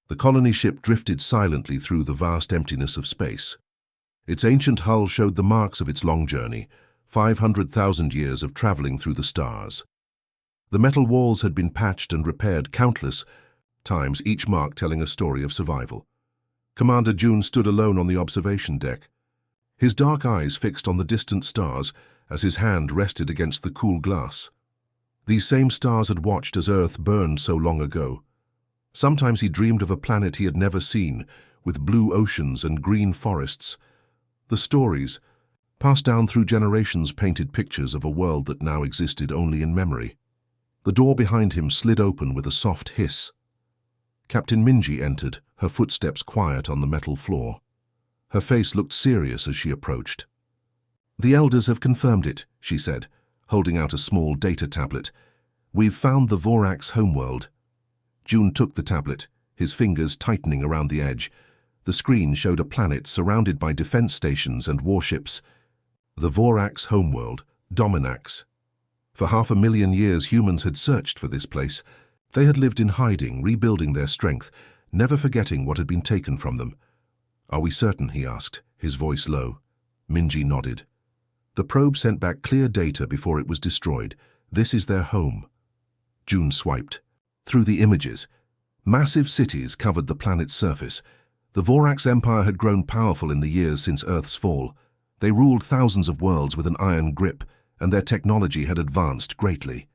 The colony ship drifted silently through the vast emptiness of space. Its ancient hull showed the marks of its long journey, 500,000 years of traveling through the stars. The metal walls had been patched and repaired countless times, each mark telling a story of survival. Commander June stood alone on the observation deck, his dark eyes fixed on the distant stars as his hand rested against the cool glass. These same stars had watched as Earth burned so long ago. Sometimes he dreamed of a planet he had never seen, with blue oceans and green forests. The stories, passed down through generations, painted pictures of a world that now existed only in memory. The door behind him slid open with a soft hiss. Captain Minji entered, her footsteps quiet on the metal floor. Her face looked serious as she approached. "The elders have confirmed it," she said, holding out a small data tablet. "We've found the Vorax homeworld." June took the tablet, his fingers tightening around the edge. The screen showed a planet surrounded by defense stations and warships. The Vorax homeworld, Dominax. For 500,000 years, humans had searched for this place. They had lived in hiding, rebuilding their strength, never forgetting what had been taken from them. "Are we certain?" he asked, his voice low. Minji nodded. "The probe sent back clear data before it was destroyed. This is their home." June swiped. Through the images, massive cities covered the planet's surface. The Vorax Empire had grown powerful in the years since Earth's fall. They ruled thousands of worlds with an iron grip, and their technology had advanced greatly.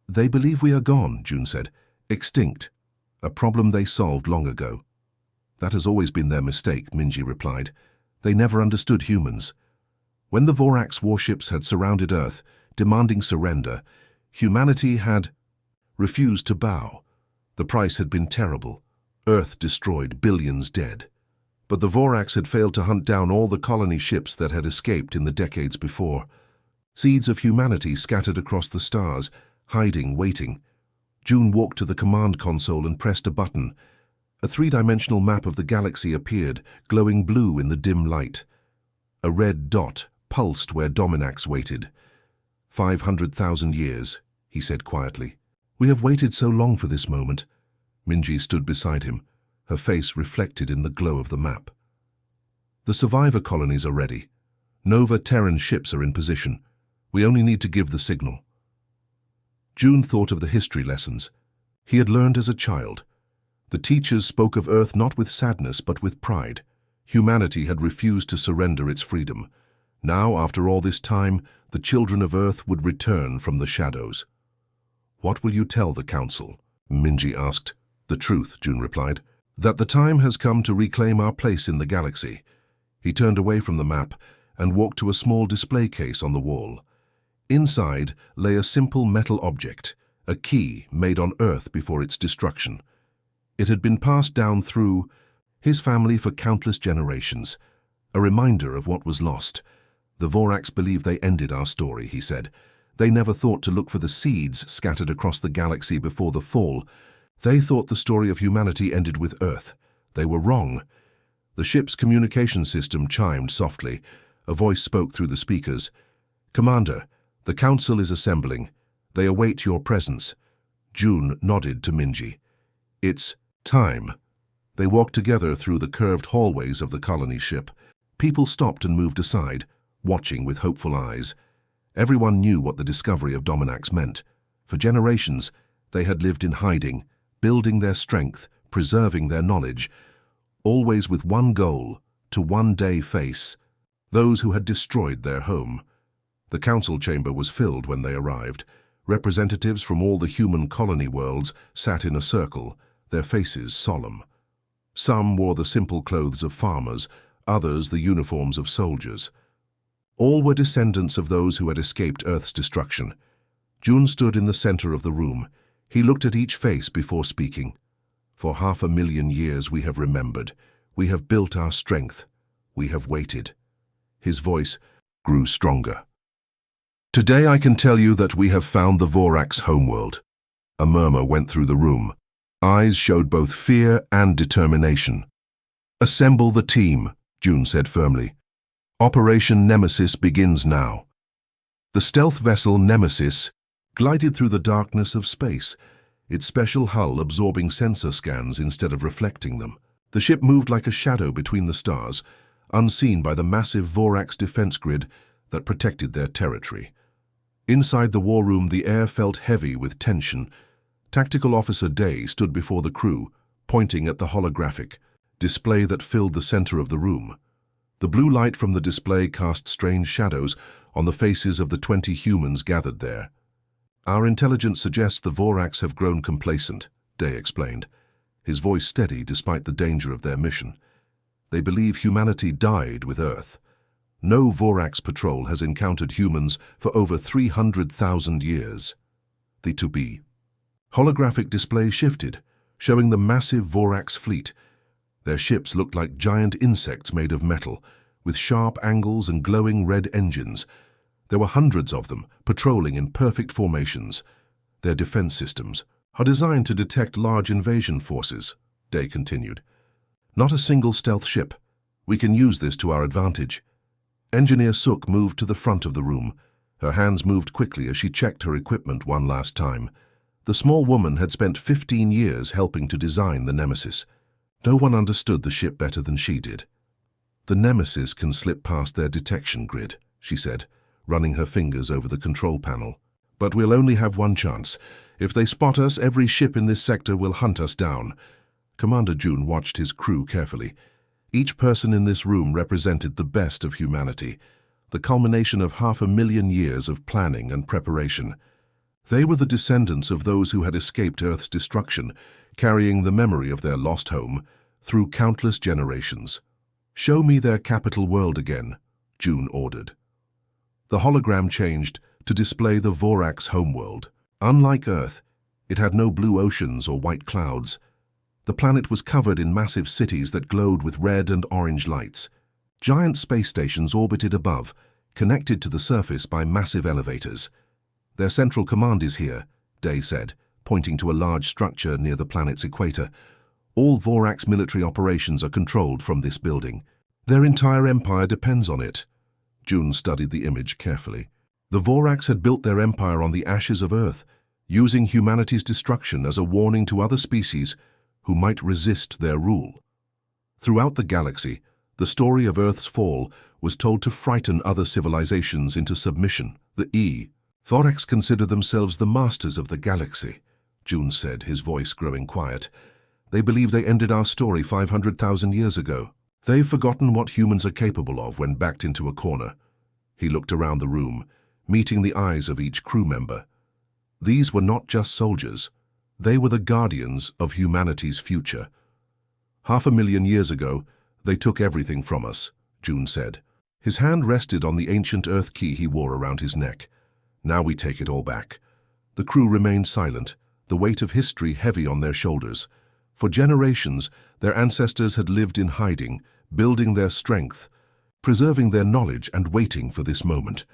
"They believe we are gone," June said. "Extinct. A problem they solved long ago." "That has always been their mistake," Minji replied. "They never understood humans. When the Vorax warships had surrounded Earth, demanding surrender, humanity had refused to bow. The price had been terrible. Earth destroyed, billions dead. But the Vorax had failed to hunt down all the colony ships that had escaped in the decades before. Seeds of humanity scattered across the stars, hiding, waiting. June walked to the command console and pressed a button. A three-dimensional map of the galaxy appeared, glowing blue in the dim light. A red dot pulsed where Dominax waited. 500,000 years, he said quietly. "We have waited so long for this moment." Minji stood beside him, her face reflected in the glow of the map. "The survivor colonies are ready. Nova Terran ships are in position. We only need to give the signal." June thought of the history lessons he had learned as a child. The teachers spoke of Earth not with sadness but with pride. Humanity had refused to surrender its freedom. Now, after all this time, the children of Earth would return from the shadows. "What will you tell the Council?" Minji asked. "The truth," June replied. "That the time has come to reclaim our place in the galaxy." He turned away from the map and walked to a small display case on the wall. Inside lay a simple metal object, a key made on Earth before its destruction. It had been passed down through his family for countless generations, a reminder of what was lost. "The Vorax believe they ended our story," he said. "They never thought to look for the seeds scattered across the galaxy before the fall. They thought the story of humanity ended with Earth. They were wrong." The ship's communication system chimed softly. A voice spoke through the speakers. "Commander, the Council is assembling. They await your presence." June nodded to Minji. "It's time." They walked together through the curved hallways of the colony ship. People stopped and moved aside, watching with hopeful eyes. Everyone knew what the discovery of Dominax meant. For generations, they had lived in hiding, building their strength, preserving their knowledge, always with one goal, to one day face those who had destroyed their home. The council chamber was filled when they arrived. Representatives from all the human colony worlds sat in a circle, their faces solemn. Some wore the simple clothes of farmers, others the uniforms of soldiers. All were descendants of those who had escaped Earth's destruction. June stood in the center of the room. He looked at each face before speaking. "For 500,000 years we have remembered. We have built our strength. We have waited." His voice grew stronger. "Today I can tell you that we have found the Vorax homeworld." A murmur went through the room. Eyes showed both fear and determination. "Assemble the team," June said firmly. "Operation Nemesis begins now." The stealth vessel Nemesis glided through the darkness of space. its special hull absorbing sensor scans instead of reflecting them. The ship moved like a shadow between the stars, unseen by the massive Vorax defense grid that protected their territory. Inside the war room, the air felt heavy with tension. Tactical Officer Day stood before the crew, pointing at the holographic display that filled the center of the room. The blue light from the display cast strange shadows on the faces of the 20 humans gathered there. "Our intelligence suggests the Vorax have grown complacent," Day explained, his voice steady despite the danger of their mission. "They believe humanity died with Earth. No Vorax patrol has encountered humans for over 300,000 years. The to-be." Holographic display shifted, showing the massive Vorax fleet. Their ships looked like giant insects made of metal, with sharp angles and glowing red engines. There were hundreds of them, patrolling in perfect formations. Their defense systems are designed to detect large invasion forces, Day continued. "Not a single stealth ship. We can use this to our advantage." Engineer Sook moved to the front of the room. Her hands moved quickly as she checked her equipment one last time. The small woman had spent 15 years helping to design the Nemesis. No one understood the ship better than she did. "The Nemesis can slip past their detection grid," she said, running her fingers over the control panel. "But we'll only have one chance. If they spot us, every ship in this sector will hunt us down." Commander June watched his crew carefully. Each person in this room represented the best of humanity, the culmination of 500,000 years of planning and preparation. They were the descendants of those who had escaped Earth's destruction, carrying the memory of their lost home through countless generations. "Show me their capital world again," June ordered. The hologram changed to display the Vorax homeworld. Unlike Earth, it had no blue oceans or white clouds. The planet was covered in massive cities that glowed with red and orange lights. Giant space stations orbited above, connected to the surface by massive elevators. "Their central command is here," Day said, pointing to a large structure near the planet's equator. "All Vorax military operations are controlled from this building. Their entire empire depends on it." June studied the image carefully. The Vorax had built their empire on the ashes of Earth, using humanity's destruction as a warning to other species who might resist their rule. Throughout the galaxy, the story of Earth's fall was told to frighten other civilizations into submission. The Vorax consider themselves the masters of the galaxy, June said, his voice growing quiet. "They believe they ended our story 500,000 years ago. They've forgotten what humans are capable of when backed into a corner." He looked around the room, meeting the eyes of each crew member. These were not just soldiers. They were the guardians of humanity's future. 500,000 years ago, they took everything from us, June said. His hand rested on the ancient Earth key he wore around his neck. "Now we take it all back." The crew remained silent, the weight of history heavy on their shoulders. For generations, their ancestors had lived in hiding, building their strength, preserving their knowledge and waiting for this moment.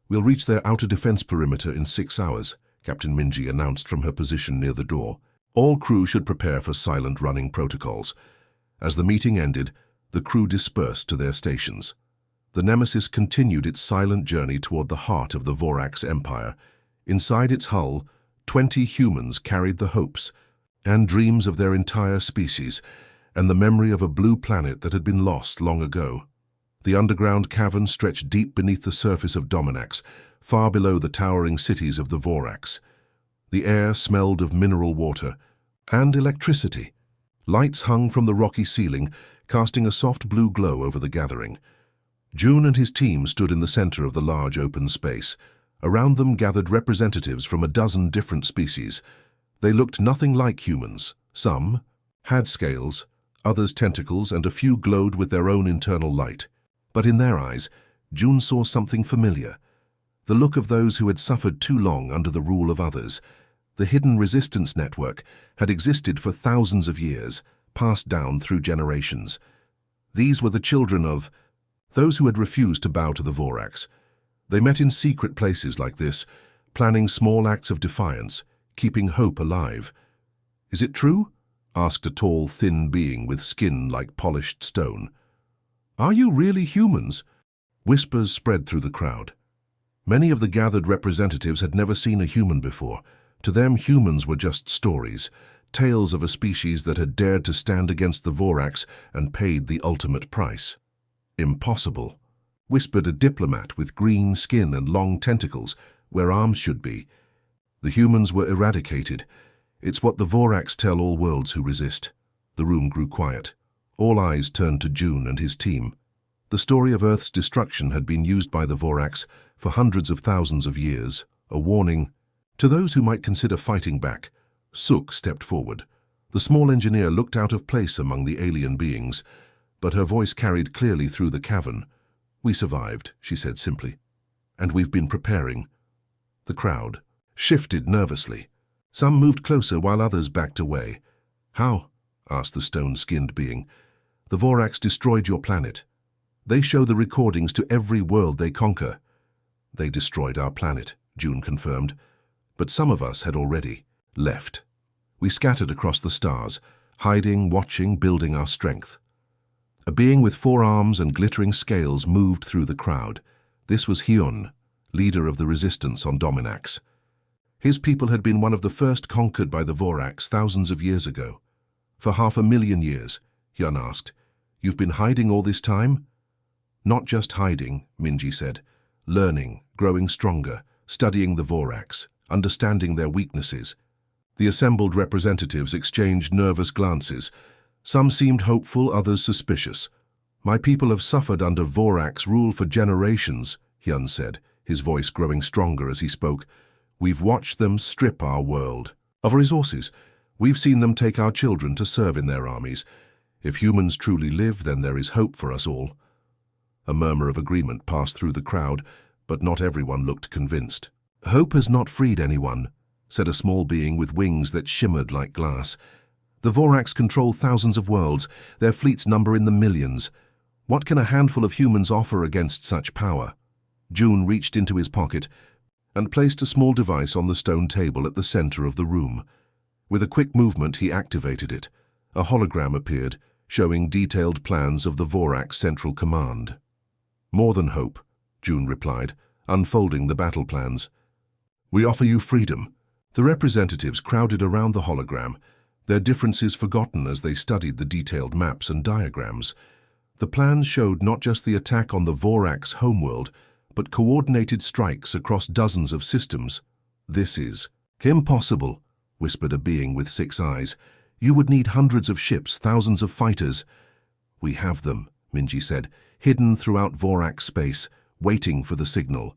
"We'll reach their outer defense perimeter in 6 hours, Captain Minji announced from her position near the door. All crew should prepare for silent running protocols. As the meeting ended, the crew dispersed to their stations. The Nemesis continued its silent journey toward the heart of the Vorax Empire. Inside its hull, 20 humans carried the hopes and dreams of their entire species, and the memory of a blue planet that had been lost long ago. The underground cavern stretched deep beneath the surface of Dominax, far below the towering cities of the Vorax. The air smelled of mineral water and electricity. Lights hung from the rocky ceiling, casting a soft blue glow over the gathering. June and his team stood in the center of the large open space. Around them gathered representatives from a dozen different species. They looked nothing like humans. Some had scales, others tentacles, and a few glowed with their own internal light. But in their eyes, June saw something familiar. The look of those who had suffered too long under the rule of others. The hidden resistance network had existed for thousands of years, passed down through generations. These were the children of those who had refused to bow to the Vorax. They met in secret places like this, planning small acts of defiance, keeping hope alive. "Is it true?" asked a tall, thin being with skin like polished stone. "Are you really humans?" Whispers spread through the crowd. Many of the gathered representatives had never seen a human before. To them, humans were just stories, tales of a species that had dared to stand against the Vorax and paid the ultimate price. "Impossible," whispered a diplomat with green skin and long tentacles, where arms should be. "The humans were eradicated. It's what the Vorax tell all worlds who resist." The room grew quiet. All eyes turned to June and his team. The story of Earth's destruction had been used by the Vorax for hundreds of thousands of years, a warning to those who might consider fighting back. Suk stepped forward. The small engineer looked out of place among the alien beings, but her voice carried clearly through the cavern. "We survived," she said simply, "and we've been preparing." The crowd shifted nervously. Some moved closer while others backed away. "How?" asked the stone-skinned being. "The Vorax destroyed your planet. They show the recordings to every world they conquer." "They destroyed our planet," June confirmed. "But some of us had already left. We scattered across the stars, hiding, watching, building our strength." A being with 4 arms and glittering scales moved through the crowd. This was Hyun, leader of the resistance on Dominax. His people had been one of the first conquered by the Vorax thousands of years ago. "For 500,000 years," Hyun asked. "You've been hiding all this time?" "Not just hiding," Minji said. "Learning, growing stronger, studying the Vorax, understanding their weaknesses." The assembled representatives exchanged nervous glances. Some seemed hopeful, others suspicious. "My people have suffered under Vorax rule for generations," Hyun said, his voice growing stronger as he spoke. "We've watched them strip our world of resources. We've seen them take our children to serve in their armies. If humans truly live, then there is hope for us all." A murmur of agreement passed through the crowd, but not everyone looked convinced. "Hope has not freed anyone," said a small being with wings that shimmered like glass. "The Vorax control thousands of worlds. Their fleets number in the millions. What can a handful of humans offer against such power?" June reached into his pocket and placed a small device on the stone table at the center of the room. With a quick movement, he activated it. A hologram appeared, showing detailed plans of the Vorax Central Command. "More than hope," June replied, unfolding the battle plans. "We offer you freedom." The representatives crowded around the hologram, their differences forgotten as they studied the detailed maps and diagrams. The plans showed not just the attack on the Vorax homeworld, but coordinated strikes across dozens of systems. "This is impossible," whispered a being with 6 eyes. "You would need hundreds of ships, thousands of fighters." "We have them," Minji said, "hidden throughout Vorax space, waiting for the signal."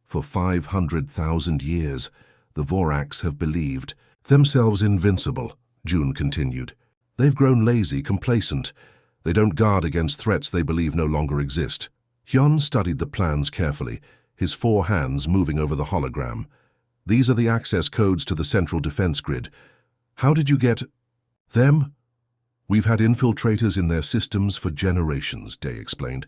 "For 500,000 years, the Vorax have believed themselves invincible," June continued. "They've grown lazy, complacent. They don't guard against threats they believe no longer exist." Hyun studied the plans carefully, his 4 hands moving over the hologram. "These are the access codes to the central defense grid. How did you get them?" "We've had infiltrators in their systems for generations," Day explained.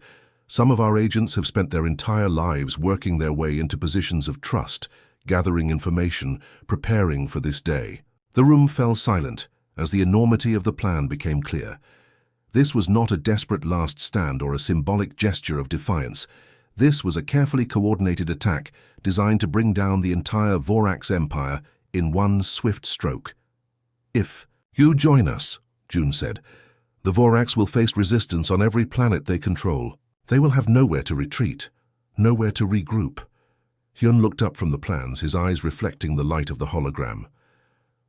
"Some of our agents have spent their entire lives working their way into positions of trust, gathering information, preparing for this day." The room fell silent as the enormity of the plan became clear. This was not a desperate last stand or a symbolic gesture of defiance. This was a carefully coordinated attack designed to bring down the entire Vorax Empire in one swift stroke. "If you join us," June said, "the Vorax will face resistance on every planet they control. They will have nowhere to retreat, nowhere to regroup." Hyun looked up from the plans, his eyes reflecting the light of the hologram.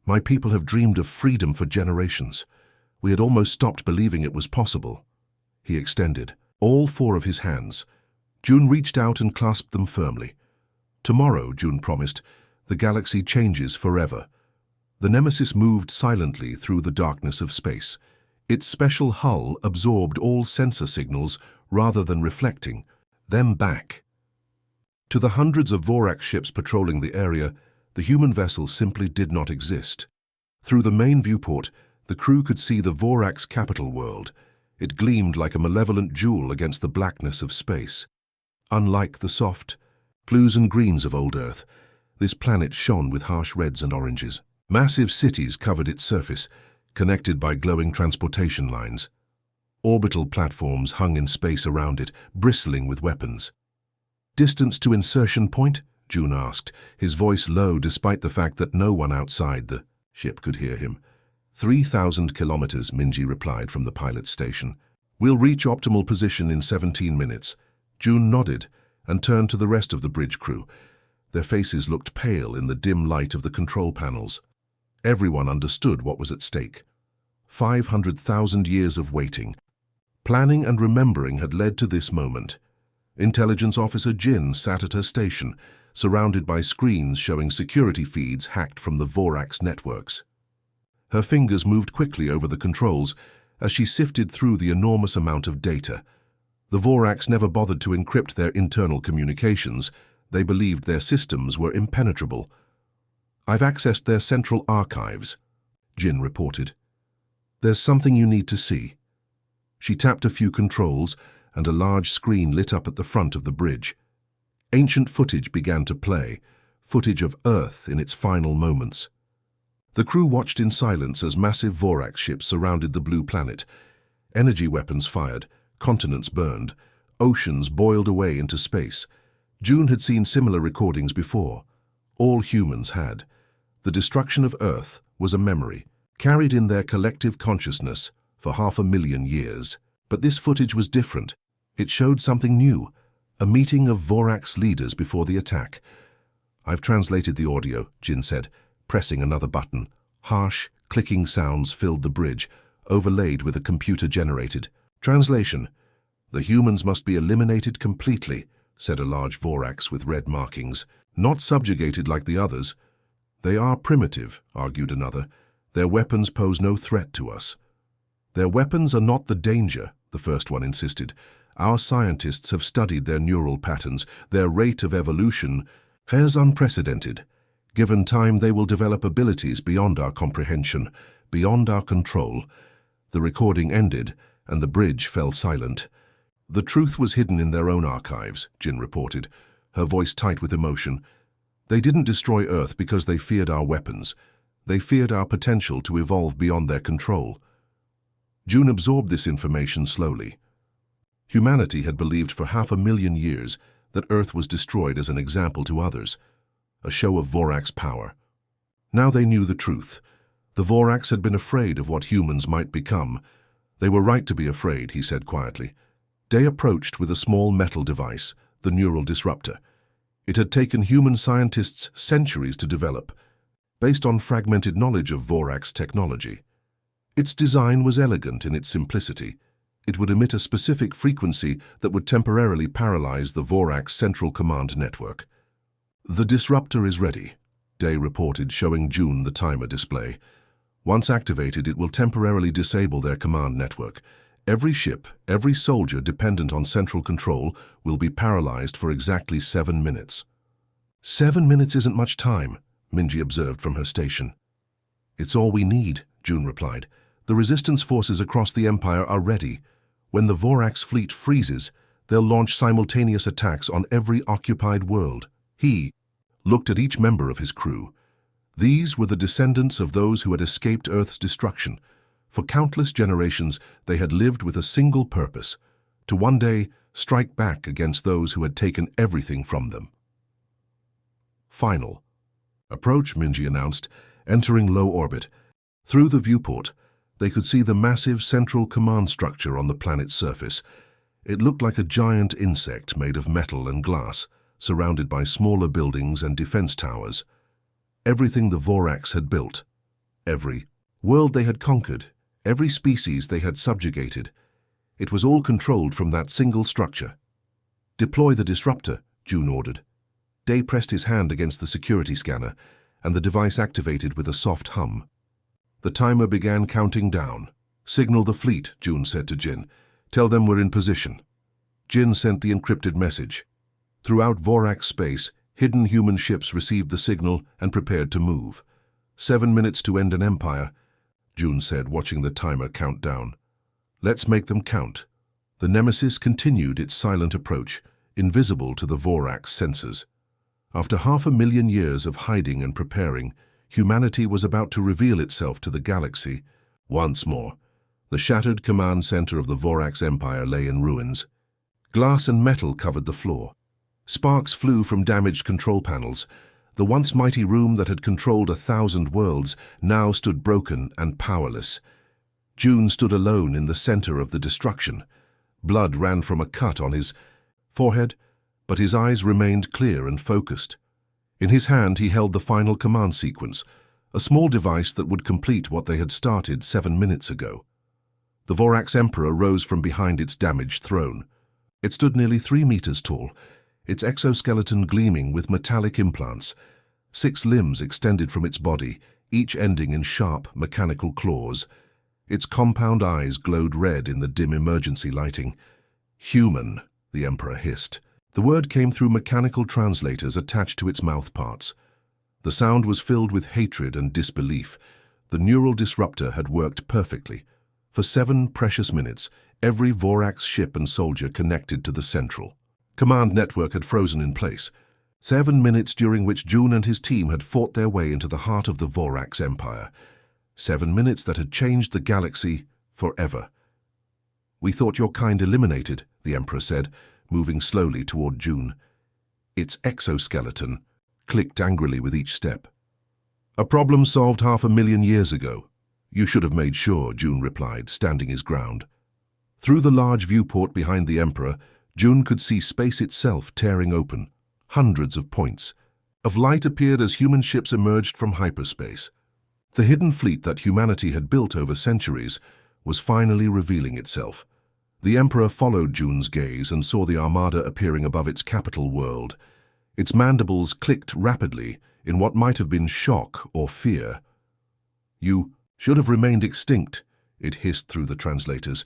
"My people have dreamed of freedom for generations. We had almost stopped believing it was possible." He extended all 4 of his hands. June reached out and clasped them firmly. "Tomorrow," June promised, "the galaxy changes forever." The Nemesis moved silently through the darkness of space. Its special hull absorbed all sensor signals rather than reflecting them back. To the hundreds of Vorax ships patrolling the area, the human vessel simply did not exist. Through the main viewport, the crew could see the Vorax capital world. It gleamed like a malevolent jewel against the blackness of space. Unlike the soft blues and greens of old Earth, this planet shone with harsh reds and oranges. Massive cities covered its surface, connected by glowing transportation lines. Orbital platforms hung in space around it, bristling with weapons. "Distance to insertion point?" June asked, his voice low despite the fact that no one outside the ship could hear him. 3,000 kilometers, Minji replied from the pilot's station. We'll reach optimal position in 17 minutes. June nodded and turned to the rest of the bridge crew. Their faces looked pale in the dim light of the control panels. Everyone understood what was at stake. 500,000 years of waiting. Planning and remembering had led to this moment. Intelligence Officer Jin sat at her station, surrounded by screens showing security feeds hacked from the Vorax networks. Her fingers moved quickly over the controls as she sifted through the enormous amount of data. The Vorax never bothered to encrypt their internal communications. They believed their systems were impenetrable. I've accessed their central archives, Jin reported. There's something you need to see. She tapped a few controls, and a large screen lit up at the front of the bridge. Ancient footage began to play, footage of Earth in its final moments. The crew watched in silence as massive Vorax ships surrounded the blue planet. Energy weapons fired, continents burned, oceans boiled away into space. June had seen similar recordings before. All humans had. The destruction of Earth was a memory, carried in their collective consciousness for 500,000 years. But this footage was different. It showed something new, a meeting of Vorax leaders before the attack. I've translated the audio, Jin said, pressing another button. Harsh, clicking sounds filled the bridge, overlaid with a computer-generated. Translation. The humans must be eliminated completely, said a large Vorax with red markings. Not subjugated like the others. They are primitive, argued another. Their weapons pose no threat to us. Their weapons are not the danger, the first one insisted. Our scientists have studied their neural patterns. Their rate of evolution is unprecedented. Given time, they will develop abilities beyond our comprehension, beyond our control. The recording ended, and the bridge fell silent. The truth was hidden in their own archives, Jin reported, her voice tight with emotion. They didn't destroy Earth because they feared our weapons. They feared our potential to evolve beyond their control. June absorbed this information slowly. Humanity had believed for 500,000 years that Earth was destroyed as an example to others, a show of Vorax power. Now they knew the truth. The Vorax had been afraid of what humans might become. They were right to be afraid, he said quietly. Day approached with a small metal device, the neural disruptor. It had taken human scientists centuries to develop, based on fragmented knowledge of Vorax technology. Its design was elegant in its simplicity. It would emit a specific frequency that would temporarily paralyze the Vorax Central Command Network. The disruptor is ready, Day reported, showing June the timer display. Once activated, it will temporarily disable their command network. Every ship, every soldier dependent on central control will be paralyzed for exactly 7 minutes. 7 minutes isn't much time, Minji observed from her station. It's all we need, June replied. The resistance forces across the Empire are ready. When the Vorax fleet freezes, they'll launch simultaneous attacks on every occupied world. He looked at each member of his crew. These were the descendants of those who had escaped Earth's destruction. For countless generations, they had lived with a single purpose, to one day strike back against those who had taken everything from them. Final. Approach, Minji announced, entering low orbit. Through the viewport, they could see the massive central command structure on the planet's surface. It looked like a giant insect made of metal and glass, surrounded by smaller buildings and defense towers. Everything the Vorax had built, every world they had conquered, every species they had subjugated, it was all controlled from that single structure. Deploy the disruptor, June ordered. Day pressed his hand against the security scanner, and the device activated with a soft hum. The timer began counting down. Signal the fleet, June said to Jin. Tell them we're in position. Jin sent the encrypted message. Throughout Vorax space, hidden human ships received the signal and prepared to move. 7 minutes to end an empire, June said, watching the timer count down. Let's make them count. The Nemesis continued its silent approach, invisible to the Vorax sensors. After 500,000 years of hiding and preparing, humanity was about to reveal itself to the galaxy once more. The shattered command center of the Vorax Empire lay in ruins. Glass and metal covered the floor. Sparks flew from damaged control panels. The once mighty room that had controlled 1,000 worlds now stood broken and powerless. June stood alone in the center of the destruction. Blood ran from a cut on his forehead, but his eyes remained clear and focused. In his hand he held the final command sequence, a small device that would complete what they had started 7 minutes ago. The Vorax Emperor rose from behind its damaged throne. It stood nearly 3 meters tall, its exoskeleton gleaming with metallic implants. 6 limbs extended from its body, each ending in sharp, mechanical claws. Its compound eyes glowed red in the dim emergency lighting. "Human," the Emperor hissed. The word came through mechanical translators attached to its mouthparts. The sound was filled with hatred and disbelief. The neural disruptor had worked perfectly. For 7 precious minutes, every Vorax ship and soldier connected to the central command network had frozen in place. 7 minutes during which June and his team had fought their way into the heart of the Vorax Empire. 7 minutes that had changed the galaxy forever. "We thought your kind eliminated," the Emperor said, moving slowly toward June. Its exoskeleton clicked angrily with each step. "A problem solved 500,000 years ago. You should have made sure," June replied, standing his ground. Through the large viewport behind the Emperor, June could see space itself tearing open. Hundreds of points of light appeared as human ships emerged from hyperspace. The hidden fleet that humanity had built over centuries was finally revealing itself. The Emperor followed June's gaze and saw the armada appearing above its capital world. Its mandibles clicked rapidly in what might have been shock or fear. "You should have remained extinct," it hissed through the translators.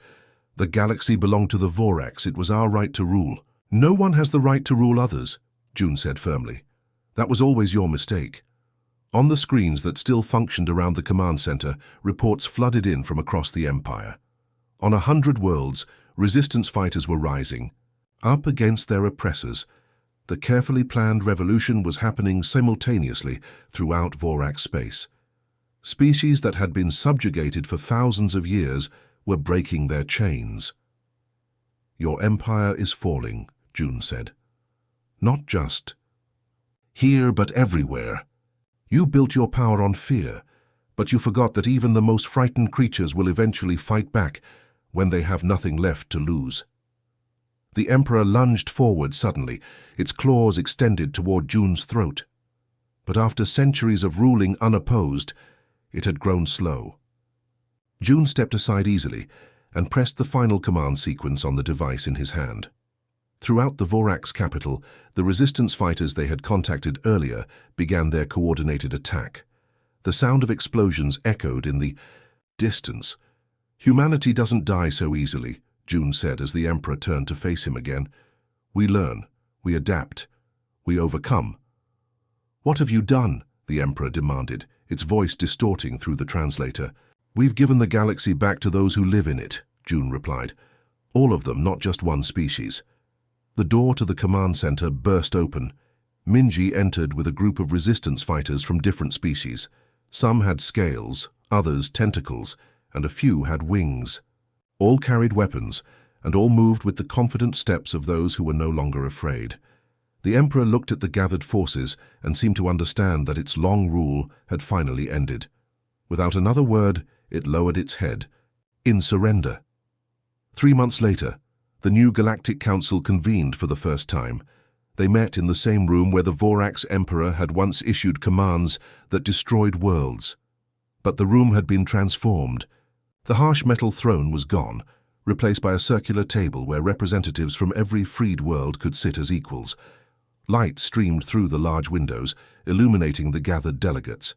"The galaxy belonged to the Vorax. It was our right to rule." "No one has the right to rule others," June said firmly. "That was always your mistake." On the screens that still functioned around the command center, reports flooded in from across the Empire. On 100 worlds, resistance fighters were rising, up against their oppressors. The carefully planned revolution was happening simultaneously throughout Vorax space. Species that had been subjugated for thousands of years were breaking their chains. "Your empire is falling," June said. "Not just here, but everywhere. You built your power on fear, but you forgot that even the most frightened creatures will eventually fight back when they have nothing left to lose." The Emperor lunged forward suddenly, its claws extended toward June's throat. But after centuries of ruling unopposed, it had grown slow. June stepped aside easily and pressed the final command sequence on the device in his hand. Throughout the Vorax capital, the resistance fighters they had contacted earlier began their coordinated attack. The sound of explosions echoed in the distance. "Humanity doesn't die so easily," June said as the Emperor turned to face him again. "We learn, we adapt, we overcome." "What have you done?" the Emperor demanded, its voice distorting through the translator. "We've given the galaxy back to those who live in it," June replied. "All of them, not just one species." The door to the command center burst open. Minji entered with a group of resistance fighters from different species. Some had scales, others tentacles, and a few had wings. All carried weapons, and all moved with the confident steps of those who were no longer afraid. The Emperor looked at the gathered forces and seemed to understand that its long rule had finally ended. Without another word, it lowered its head, in surrender. 3 months later, the new Galactic Council convened for the first time. They met in the same room where the Vorax Emperor had once issued commands that destroyed worlds. But the room had been transformed. The harsh metal throne was gone, replaced by a circular table where representatives from every freed world could sit as equals. Light streamed through the large windows, illuminating the gathered delegates.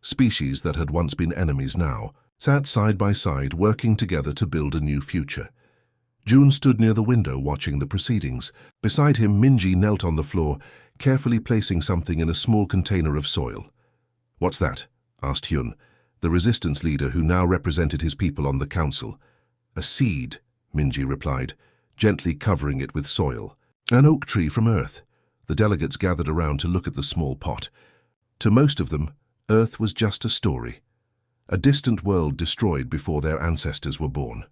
Species that had once been enemies now sat side by side, working together to build a new future. June stood near the window watching the proceedings. Beside him, Minji knelt on the floor, carefully placing something in a small container of soil. "What's that?" asked Hyun, the resistance leader who now represented his people on the council. "A seed," Minji replied, gently covering it with soil. "An oak tree from Earth." The delegates gathered around to look at the small pot. To most of them, Earth was just a story, a distant world destroyed before their ancestors were born.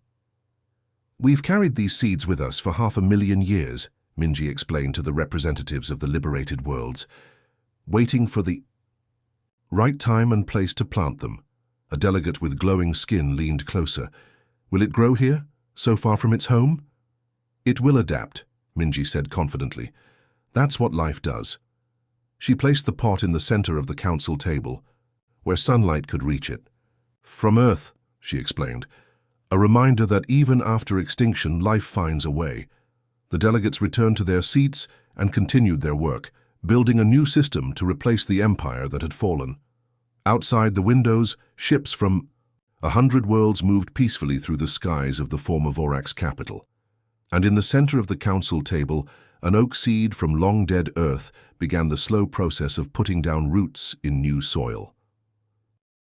"We've carried these seeds with us for 500,000 years," Minji explained to the representatives of the liberated worlds, waiting for the right time and place to plant them. A delegate with glowing skin leaned closer. Will it grow here, so far from its home? It will adapt, Minji said confidently. That's what life does. She placed the pot in the center of the council table, where sunlight could reach it. From Earth, she explained, a reminder that even after extinction, life finds a way. The delegates returned to their seats and continued their work, building a new system to replace the empire that had fallen. Outside the windows, ships from 100 worlds moved peacefully through the skies of the former Vorax capital. And in the center of the council table, an oak seed from long-dead Earth began the slow process of putting down roots in new soil.